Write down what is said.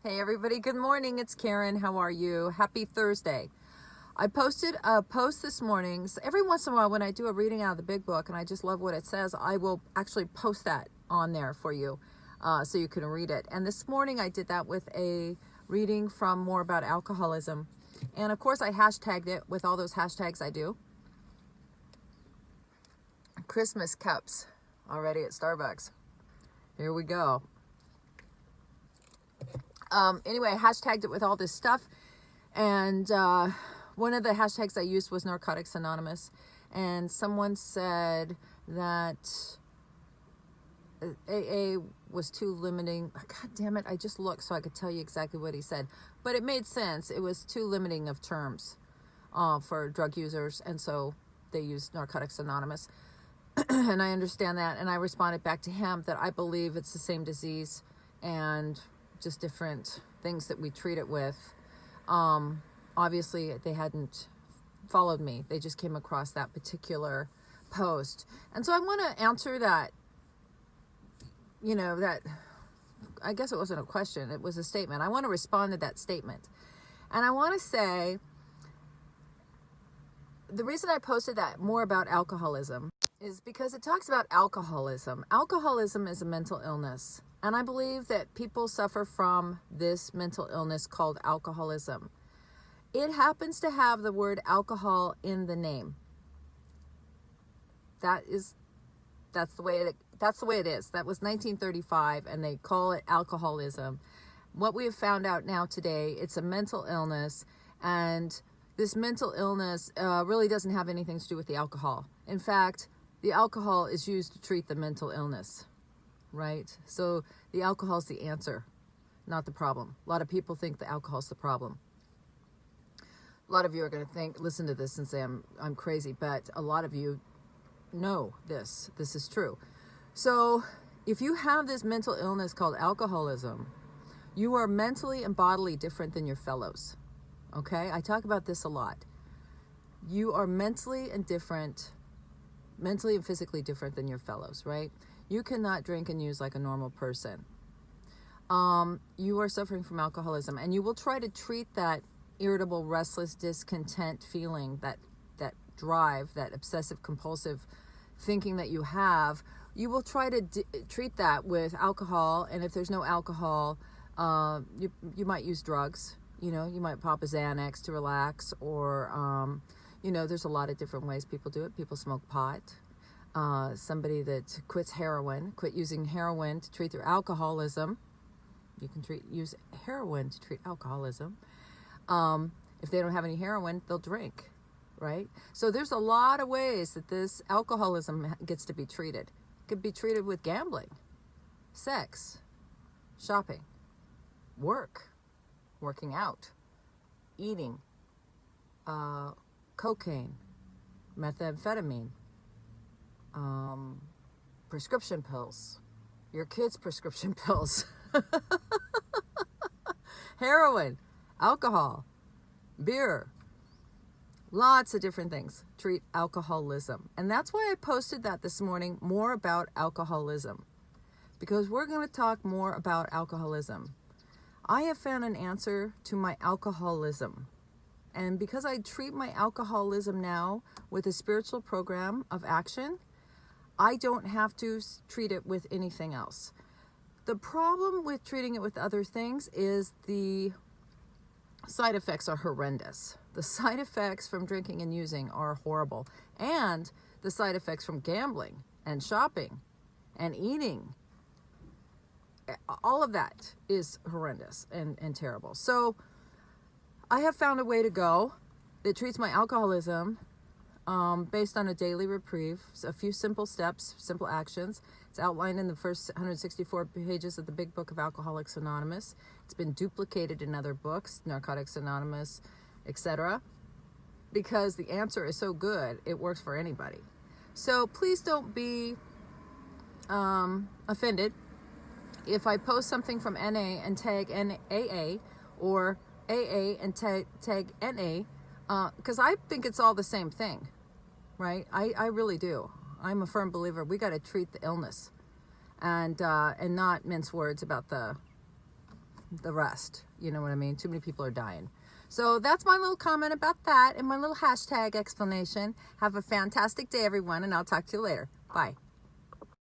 Hey everybody, good morning. It's Karen. How are you? Happy Thursday. I posted a post this morning. So every once in a while when I do a reading out of the big book and I just love what it says, I will actually post that on there for you so you can read it. And this morning I did that with a reading from More About Alcoholism. And of course I hashtagged it with all those hashtags I do. Christmas cups already at Starbucks. Here we go. Anyway, I hashtagged it with all this stuff, and one of the hashtags I used was Narcotics Anonymous, and someone said that AA was too limiting. God damn it, I just looked so I could tell you exactly what he said, but it made sense. It was too limiting of terms for drug users, and so they used Narcotics Anonymous. And I understand that, and I responded back to him that I believe it's the same disease and just different things that we treat it with. Obviously they hadn't followed me. They just came across that particular post. And so I want to answer that, that, I guess it wasn't a question, it was a statement. I want to respond to that statement. And I want to say, the reason I posted that More About Alcoholism is because it talks about alcoholism. Alcoholism is a mental illness. And I believe that people suffer from this mental illness called alcoholism. It happens to have the word alcohol in the name. That's the way it is. That was 1935, and they call it alcoholism. What we have found out now today, it's a mental illness, and this mental illness really doesn't have anything to do with the alcohol. In fact, the alcohol is used to treat the mental illness. Right? So the alcohol is the answer, not the problem. A lot of people think the alcohol is the problem. A lot of you are going to listen to this and say I'm crazy, but a lot of you know this. This is true. So if you have this mental illness called alcoholism, you are mentally and bodily different than your fellows. Okay? I talk about this a lot. You are mentally and physically different than your fellows, right? You cannot drink and use like a normal person. You are suffering from alcoholism, and you will try to treat that irritable, restless, discontent feeling, that drive, that obsessive compulsive thinking that you have. You will try to treat that with alcohol, and if there's no alcohol, you might use drugs. You might pop a Xanax to relax, or there's a lot of different ways people do it. People smoke pot. Somebody that quit using heroin to treat their alcoholism. You can use heroin to treat alcoholism. If they don't have any heroin, they'll drink, right? So there's a lot of ways that this alcoholism gets to be treated. It could be treated with gambling, sex, shopping, working out, eating, cocaine, methamphetamine, prescription pills, your kids' prescription pills, heroin, alcohol, beer, lots of different things treat alcoholism. And that's why I posted that this morning, More About Alcoholism, because we're going to talk more about alcoholism. I have found an answer to my alcoholism. And because I treat my alcoholism now with a spiritual program of action, I don't have to treat it with anything else. The problem with treating it with other things is the side effects are horrendous. The side effects from drinking and using are horrible. And the side effects from gambling and shopping and eating, all of that is horrendous and terrible. So I have found a way to go that treats my alcoholism based on a daily reprieve. So a few simple steps, simple actions. It's outlined in the first 164 pages of the Big Book of Alcoholics Anonymous. It's been duplicated in other books, Narcotics Anonymous, etc. Because the answer is so good, it works for anybody. So please don't be offended if I post something from NA and tag AA, or AA and tag NA, because I think it's all the same thing, right? I really do. I'm a firm believer we got to treat the illness and not mince words about the the rest. You know what I mean? Too many people are dying. So that's my little comment about that and my little hashtag explanation. Have a fantastic day, everyone, and I'll talk to you later. Bye.